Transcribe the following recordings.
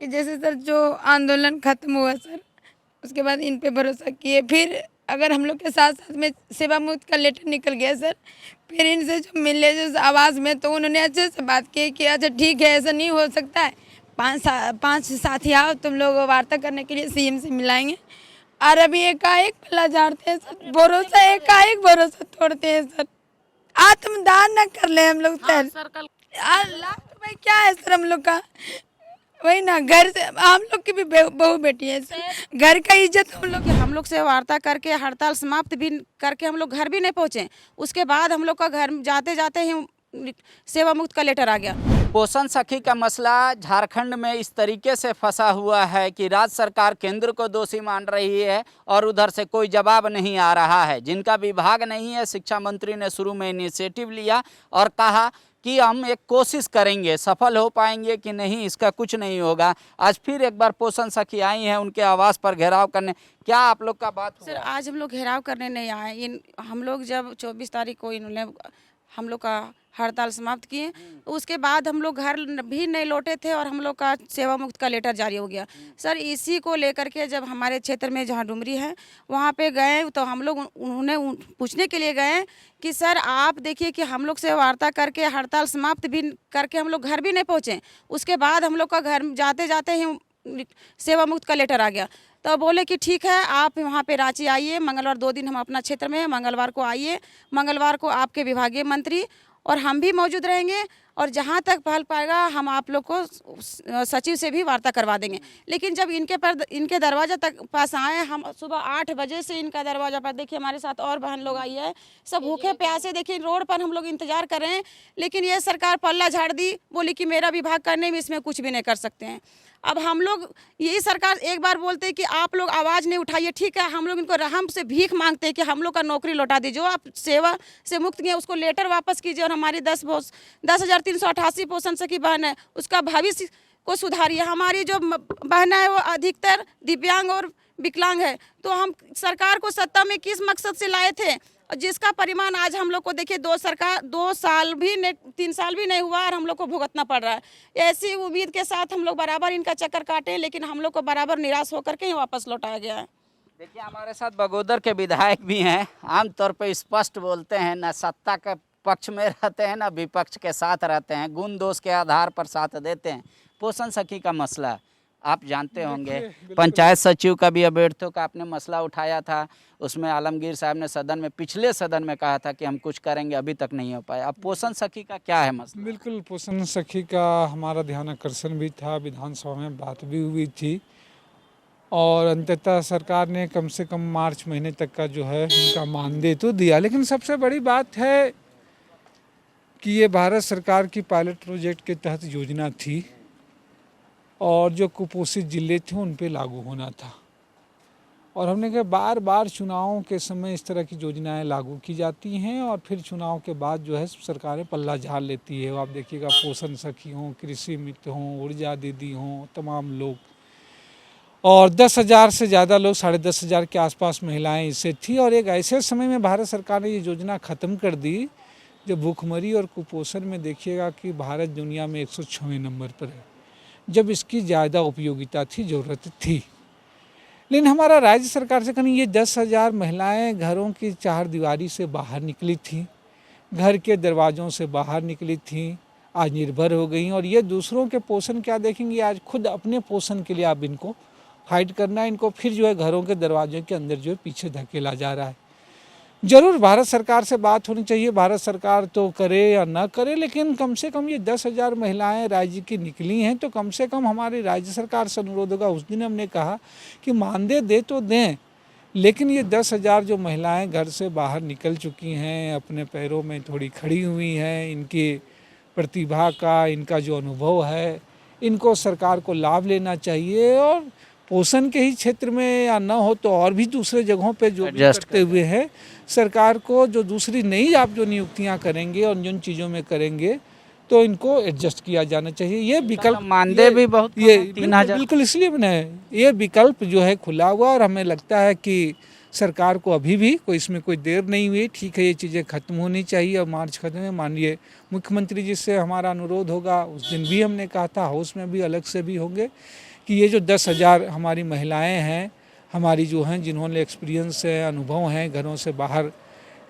कि जैसे सर जो आंदोलन खत्म हुआ सर, उसके बाद इन पे भरोसा किए, फिर अगर हम लोग के साथ साथ में सेवा मुक्त का लेटर निकल गया सर, फिर इनसे जो मिले जो आवाज़ में, तो उन्होंने अच्छे से बात की कि अच्छा ठीक है, ऐसा नहीं हो सकता है, पाँच साथी आओ, तुम लोग वार्ता करने के लिए सीएम से मिलाएंगे। और अभी एकाएक पल्ला झाड़ते हैं सर, भरोसा एकाएक भरोसा तोड़ते हैं सर। आत्मदान न कर ले हम लोग सर। लाख रुपए क्या है सर हम लोग का, वही ना, घर से हम लोग की भी बहू बेटी है सर, घर का इज्जत हम लोग से वार्ता करके हड़ताल समाप्त भी करके हम लोग घर भी नहीं पहुंचे, उसके बाद हम लोग का घर जाते जाते ही सेवा मुक्त का लेटर आ गया। पोषण सखी का मसला झारखंड में इस तरीके से फंसा हुआ है कि राज्य सरकार केंद्र को दोषी मान रही है और उधर से कोई जवाब नहीं आ रहा है। जिनका विभाग नहीं है, शिक्षा मंत्री ने शुरू में इनिशिएटिव लिया और कहा कि हम एक कोशिश करेंगे, सफल हो पाएंगे कि नहीं इसका कुछ नहीं होगा। आज फिर एक बार पोषण सखी आई हैं उनके आवास पर घेराव करने। क्या आप लोग का बात हुआ? सर आज हम लोग घेराव करने नहीं आए, हम लोग जब 24 तारीख को इन्होंने हम लोग का हड़ताल समाप्त किए, उसके बाद हम लोग घर भी नहीं लौटे थे और हम लोग का सेवा मुक्त का लेटर जारी हो गया। सर इसी को लेकर के जब हमारे क्षेत्र में जहाँ डुमरी है वहाँ पे गए तो हम लोग उन्होंने पूछने के लिए गए कि सर आप देखिए कि हम लोग से वार्ता करके हड़ताल समाप्त भी करके हम लोग घर भी नहीं पहुँचे, उसके बाद हम लोग का घर जाते जाते ही सेवा मुक्त का लेटर आ गया। तो बोले कि ठीक है आप वहाँ पे रांची आइए, मंगलवार 2 दिन हम अपना क्षेत्र में, मंगलवार को आइए, मंगलवार को आपके विभागीय मंत्री और हम भी मौजूद रहेंगे और जहाँ तक पहल पाएगा हम आप लोग को सचिव से भी वार्ता करवा देंगे। लेकिन जब इनके दरवाजा तक पास आए, हम सुबह 8 बजे से इनका दरवाजा पर, देखिए हमारे साथ और बहन लोग आई है, सब भूखे प्यासे, देखिए रोड पर हम लोग इंतजार कर रहे हैं, लेकिन ये सरकार पल्ला झाड़ दी, बोली कि मेरा विभाग करने में इसमें कुछ भी नहीं कर सकते हैं। अब हम लोग यही सरकार एक बार बोलते हैं कि आप लोग आवाज़ नहीं उठाइए, ठीक है, हम लोग इनको रहम से भीख मांगते हैं कि हम लोग का नौकरी लौटा दीजिए, जो आप सेवा से मुक्त किए उसको लेटर वापस कीजिए और हमारी 10,388 पोषण सखी बहन है उसका भविष्य को सुधारिए। हमारी जो बहन है वो अधिकतर दिव्यांग और विकलांग है, तो हम सरकार को सत्ता में किस मकसद से लाए थे और जिसका परिमाण आज हम लोग को देखिए 2 साल भी नहीं, 3 साल भी नहीं हुआ और हम लोग को भुगतना पड़ रहा है। ऐसी उम्मीद के साथ हम लोग बराबर इनका चक्कर काटे, लेकिन हम लोग को बराबर निराश होकर के ही वापस लौटाया गया है। देखिए हमारे साथ बगोदर के विधायक भी हैं, आमतौर पर स्पष्ट बोलते हैं, ना सत्ता के पक्ष में रहते हैं ना विपक्ष के साथ रहते हैं, गुण दोष के आधार पर साथ देते हैं। पोषण सखी का मसला आप जानते होंगे, पंचायत सचिव का भी अभ्यर्थियों का आपने मसला उठाया था, उसमें आलमगीर साहब ने सदन में, पिछले सदन में कहा था कि हम कुछ करेंगे, अभी तक नहीं हो पाया। अब पोषण सखी का क्या है मसला? बिल्कुल, पोषण सखी का हमारा ध्यान आकर्षण भी था, विधानसभा में बात भी हुई थी और अंततः सरकार ने कम से कम मार्च महीने तक का जो है उनका मानदेय तो दिया। लेकिन सबसे बड़ी बात है कि ये भारत सरकार की पायलट प्रोजेक्ट के तहत योजना थी और जो कुपोषित जिले थे उन पे लागू होना था और हमने कहा बार बार चुनावों के समय इस तरह की योजनाएं लागू की जाती हैं और फिर चुनाव के बाद जो है सरकारें पल्ला झाड़ लेती है। आप देखिएगा पोषण सखी हों, कृषि मित्र हों, ऊर्जा दीदी हों, तमाम लोग, और 10,000 से ज़्यादा लोग, 10,500 के आसपास महिलाएं इससे थी और एक ऐसे समय में भारत सरकार ने ये योजना ख़त्म कर दी जब भूखमरी और कुपोषण में देखिएगा कि भारत दुनिया में 106वें नंबर पर है, जब इसकी ज़्यादा उपयोगिता थी, ज़रूरत थी। लेकिन हमारा राज्य सरकार से कहीं ये 10,000 महिलाएं घरों की चार दीवारी से बाहर निकली थीं, घर के दरवाज़ों से बाहर निकली थीं, आज निर्भर हो गई और ये दूसरों के पोषण क्या देखेंगी, आज खुद अपने पोषण के लिए अब इनको फाइट करना है, इनको फिर जो है घरों के दरवाजों के अंदर जो है पीछे धकेला जा रहा है। जरूर भारत सरकार से बात होनी चाहिए, भारत सरकार तो करे या ना करे, लेकिन कम से कम ये 10,000 महिलाएं राज्य की निकली हैं तो कम से कम हमारी राज्य सरकार से अनुरोध होगा। उस दिन हमने कहा कि मानदेय दे तो दें, लेकिन ये 10,000 जो महिलाएं घर से बाहर निकल चुकी हैं, अपने पैरों में थोड़ी खड़ी हुई हैं, इनकी प्रतिभा का, इनका जो अनुभव है, इनको सरकार को लाभ लेना चाहिए और पोषण के ही क्षेत्र में या ना हो तो और भी दूसरे जगहों पे जो करते हुए है, सरकार को जो दूसरी नई आप जो नियुक्तियां करेंगे और जिन चीज़ों में करेंगे तो इनको एडजस्ट किया जाना चाहिए। ये विकल्प मानदेय भी बहुत, ये 3,000 बिल्कुल इसलिए बना है, ये विकल्प जो है खुला हुआ और हमें लगता है कि सरकार को अभी भी कोई इसमें कोई देर नहीं हुई। ठीक है, ये चीज़ें खत्म होनी चाहिए। अब मार्च खत्म है, माननीय मुख्यमंत्री जी से हमारा अनुरोध होगा, उस दिन भी हमने कहा था, हाउस में भी अलग से भी होंगे, कि ये जो 10,000 हमारी महिलाएं हैं, हमारी जो हैं, जिन्होंने एक्सपीरियंस है, अनुभव हैं, घरों से बाहर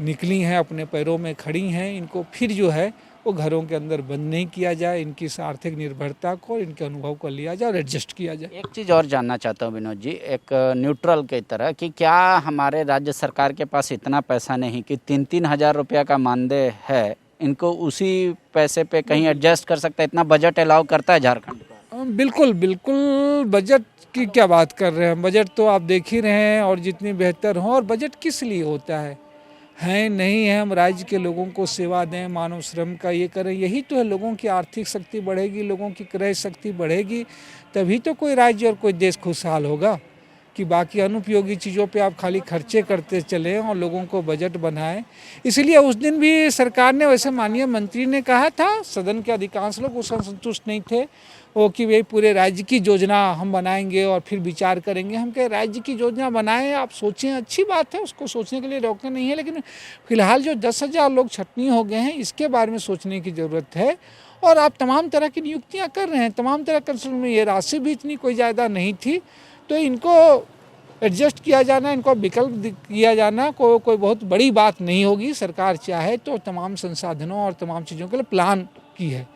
निकली हैं, अपने पैरों में खड़ी हैं, इनको फिर जो है वो घरों के अंदर बंद नहीं किया जाए। इनकी इस आर्थिक निर्भरता को, इनके अनुभव को लिया जाए और एडजस्ट किया जाए। एक चीज़ और जानना चाहता हूँ विनोद जी, एक न्यूट्रल की तरह, कि क्या हमारे राज्य सरकार के पास इतना पैसा नहीं कि 3-3 हज़ार रुपया का मानदेय है, इनको उसी पैसे पे कहीं एडजस्ट कर सकता है? इतना बजट अलाउ करता है झारखंड का? बिल्कुल बिल्कुल। बजट की क्या बात कर रहे हैं, बजट तो आप देख ही रहे हैं, और जितनी बेहतर हो। और बजट किस लिए होता है नहीं है, हम राज्य के लोगों को सेवा दें, मानव श्रम का ये करें, यही तो है। लोगों की आर्थिक शक्ति बढ़ेगी, लोगों की क्रय शक्ति बढ़ेगी, तभी तो कोई राज्य और कोई देश खुशहाल होगा। कि बाकी अनुपयोगी चीज़ों पे आप खाली खर्चे करते चलें और लोगों को बजट बनाएं। इसलिए उस दिन भी सरकार ने, वैसे माननीय मंत्री ने कहा था, सदन के अधिकांश लोग उससे संतुष्ट नहीं थे, वो कि भाई पूरे राज्य की योजना हम बनाएंगे और फिर विचार करेंगे। हम कहे राज्य की योजना बनाएं, आप सोचें, अच्छी बात है, उसको सोचने के लिए रोकना नहीं है, लेकिन फिलहाल जो 10,000 लोग छटनी हो गए हैं, इसके बारे में सोचने की ज़रूरत है। और आप तमाम तरह की नियुक्तियाँ कर रहे हैं, तमाम तरह के में ये राशि भी इतनी कोई ज़्यादा नहीं थी, तो इनको एडजस्ट किया जाना, इनको विकल्प किया जाना कोई बहुत बड़ी बात नहीं होगी। सरकार चाहे तो तमाम संसाधनों और तमाम चीज़ों के लिए प्लान की है।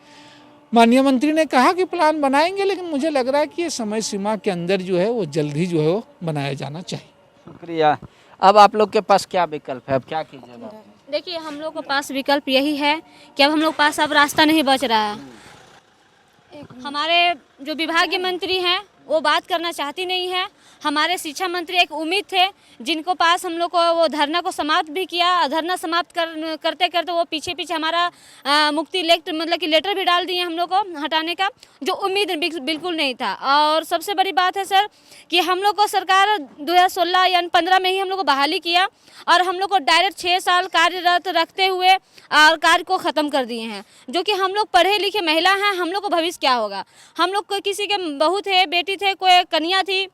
माननीय मंत्री ने कहा कि प्लान बनाएंगे, लेकिन मुझे लग रहा है कि ये समय सीमा के अंदर जो है वो जल्द ही जो है वो बनाया जाना चाहिए। शुक्रिया। अब आप लोग के पास क्या विकल्प है, अब क्या कीजिएगा? देखिए, हम लोग के पास विकल्प यही है कि अब हम लोग पास अब रास्ता नहीं बच रहा है। हमारे जो विभागीय मंत्री हैं वो बात करना चाहती नहीं है। हमारे शिक्षा मंत्री एक उम्मीद थे, जिनको पास हम लोग को वो धरना को समाप्त भी किया। धरना समाप्त करते करते वो पीछे हमारा मुक्ति मतलब कि लेटर भी डाल दिए हम लोग को हटाने का, जो उम्मीद बिल्कुल नहीं था। और सबसे बड़ी बात है सर कि हम लोग को सरकार 2016 या 15 में ही हम लोग को बहाली किया, और हम लोग को डायरेक्ट 6 साल कार्यरत रखते हुए और कार्य को ख़त्म कर दिए हैं। जो कि हम लोग पढ़े लिखे महिला हैं, हम लोग को भविष्य क्या होगा? हम लोग को किसी के बहू थे, बेटी थे, कोई कन्या थी,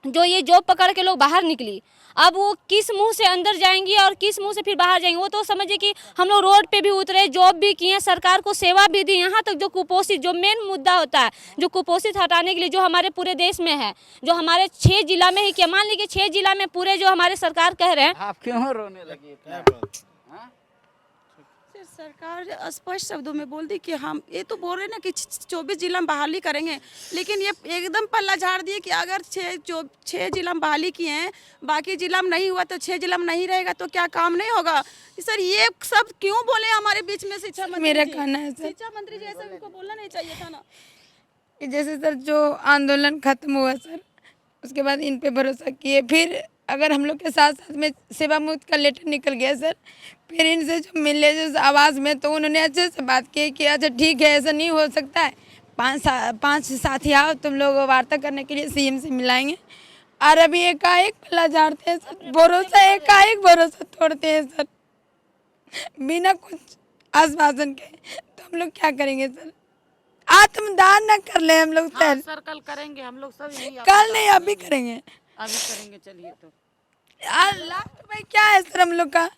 जो ये जॉब पकड़ के लोग बाहर निकली, अब वो किस मुंह से अंदर जाएंगी और किस मुंह से फिर बाहर जाएंगे? वो तो समझिए कि हम लोग रोड पे भी उतरे, जॉब भी किए, सरकार को सेवा भी दी, यहाँ तक जो कुपोषित, जो मेन मुद्दा होता है, जो कुपोषित हटाने के लिए, जो हमारे पूरे देश में है, जो हमारे 6 जिला में ही, क्या मान लीजिए 6 जिला में पूरे जो हमारे सरकार कह रहे हैं। आप क्यों रोने लगी? सरकार स्पष्ट शब्दों में बोल दी कि हम ये तो बोल रहे ना कि 24 जिला में बहाली करेंगे, लेकिन ये एकदम पल्ला झाड़ दिए कि अगर 6 जिला में बहाली किए हैं, बाकी जिला में नहीं हुआ तो 6 जिला में नहीं रहेगा, तो क्या काम नहीं होगा? सर ये सब क्यों बोले हमारे बीच में शिक्षा मंत्री? मेरा कहना है सर, शिक्षा मंत्री जी ऐसा उनको बोलना नहीं चाहिए था ना, कि जैसे सर जो आंदोलन खत्म हुआ सर, उसके बाद इन पे भरोसा किए, फिर अगर हम लोग के साथ साथ में सेवा मुक्त का लेटर निकल गया सर, फिर इनसे जो मिले जो आवाज़ में, तो उन्होंने अच्छे से बात की कि अच्छा ठीक है, ऐसा नहीं हो सकता है, 5 साथी आओ, तुम लोग वार्ता करने के लिए सीएम से मिलाएंगे। और अभी एकाएक पल्ला झाड़ते हैं सर, भरोसा एकाएक भरोसा तोड़ते हैं सर, बिना कुछ आश्वासन के। तो हम लोग क्या करेंगे सर? आत्मदान न कर ले हम लोग सर। सर कल करेंगे हम लोग सब यही, कल नहीं, अभी करेंगे, अभी करेंगे। चलिए तो लास्ट में क्या है सर हम लोग का,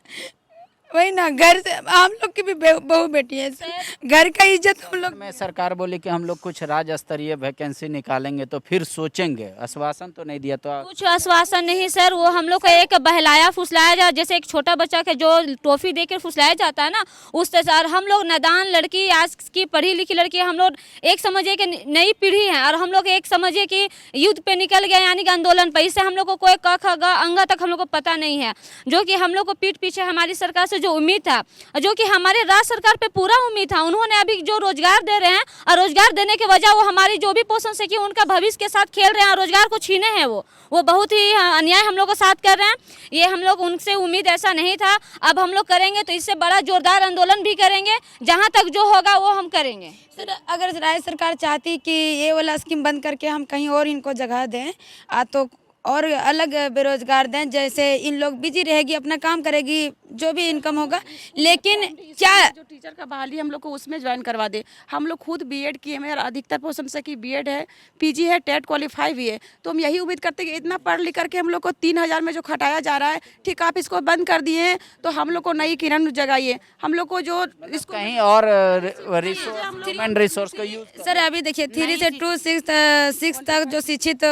वही ना, घर से हम लोग की भी बहू बेटी है सर, घर का इज्जत हम लोग में सरकार बोली कि हम लोग कुछ राज्य स्तरीय वैकेंसी निकालेंगे तो फिर सोचेंगे, आश्वासन तो नहीं दिया? तो कुछ आश्वासन नहीं सर, वो हम लोग को एक बहलाया फुसलाया जा, जैसे एक छोटा बच्चा के जो टॉफी देकर फुसलाया जाता है ना, उस तरह। और हम लोग नादान लड़की, आज की पढ़ी लिखी लड़की, हम लोग एक समझिए कि नई पीढ़ी है, और हम लोग एक समझिए कि युद्ध पे निकल गए, यानी कि आंदोलन पर। इससे हम लोग को कोई क ख ग अंग तक हम लोग को पता नहीं है, जो कि हम लोग को पीठ पीछे हमारी सरकार से जो उम्मीद था, जो कि हमारे राज्य सरकार पे पूरा उम्मीद था, उन्होंने अभी जो रोजगार दे रहे हैं, और रोजगार देने के वजह वो हमारी जो भी पोषण से की उनका भविष्य के साथ खेल रहे हैं, और रोजगार को छीने हैं। वो बहुत ही अन्याय हम लोग को साथ कर रहे हैं। ये हम लोग उनसे उम्मीद ऐसा नहीं था। अब हम लोग करेंगे तो इससे बड़ा जोरदार आंदोलन भी करेंगे, जहाँ तक जो होगा वो हम करेंगे। सर अगर राज्य सरकार चाहती कि ये वाला स्कीम बंद करके हम कहीं और इनको जगह दें, तो और अलग बेरोजगार दें, जैसे इन लोग बिजी रहेगी, अपना काम करेगी, जो भी इनकम होगा। लेकिन क्या जो टीचर का बहाली हम लोग को उसमें ज्वाइन करवा दे। हम लोग खुद बीएड किए, मेरा अधिकतर पोर्शन से कि बीएड है, पीजी है, टेट क्वालिफाई भी है। तो हम यही उम्मीद करते हैं कि इतना पढ़ लिख करके हम लोग को 3000 में जो खटाया जा रहा है, ठीक आप इसको बंद कर दिए हैं तो हम लोग को नई किरण जगाइए। हम लोग को जो इसको कहीं और रिसोर्स को यूज सर अभी देखिए 3 से 2 6 तक जो शिक्षित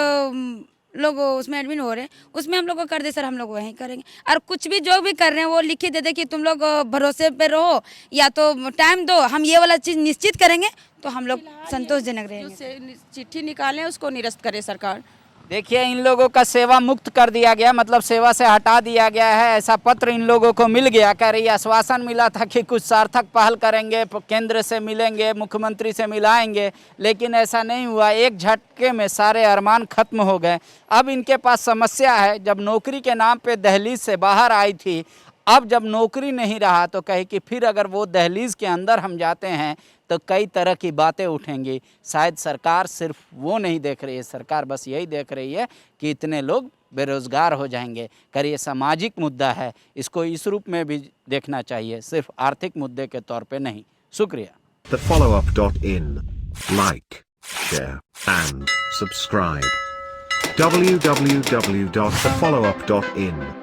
लोग उसमें एडमिन हो रहे हैं, उसमें हम लोग को कर दे सर, हम लोग वहीं करेंगे। और कुछ भी जो भी कर रहे हैं वो लिख के दे दे कि तुम लोग भरोसे पे रहो या तो टाइम दो, हम ये वाला चीज़ निश्चित करेंगे तो हम लोग संतोषजनक रहेंगे। चिट्ठी निकालें, उसको निरस्त करे सरकार। देखिए, इन लोगों का सेवा मुक्त कर दिया गया, मतलब सेवा से हटा दिया गया है, ऐसा पत्र इन लोगों को मिल गया। कह रही आश्वासन मिला था कि कुछ सार्थक पहल करेंगे, केंद्र से मिलेंगे, मुख्यमंत्री से मिलाएंगे, लेकिन ऐसा नहीं हुआ। एक झटके में सारे अरमान खत्म हो गए। अब इनके पास समस्या है, जब नौकरी के नाम पे दहलीज से बाहर आई थी, अब जब नौकरी नहीं रहा तो कहे कि फिर अगर वो दहलीज के अंदर हम जाते हैं तो कई तरह की बातें उठेंगी। शायद सरकार सिर्फ वो नहीं देख रही है, सरकार बस यही देख रही है कि इतने लोग बेरोजगार हो जाएंगे। कर ये सामाजिक मुद्दा है, इसको इस रूप में भी देखना चाहिए, सिर्फ आर्थिक मुद्दे के तौर पे नहीं। शुक्रिया। TheFollowUp.in. Like, share and subscribe. www.thefollowup.in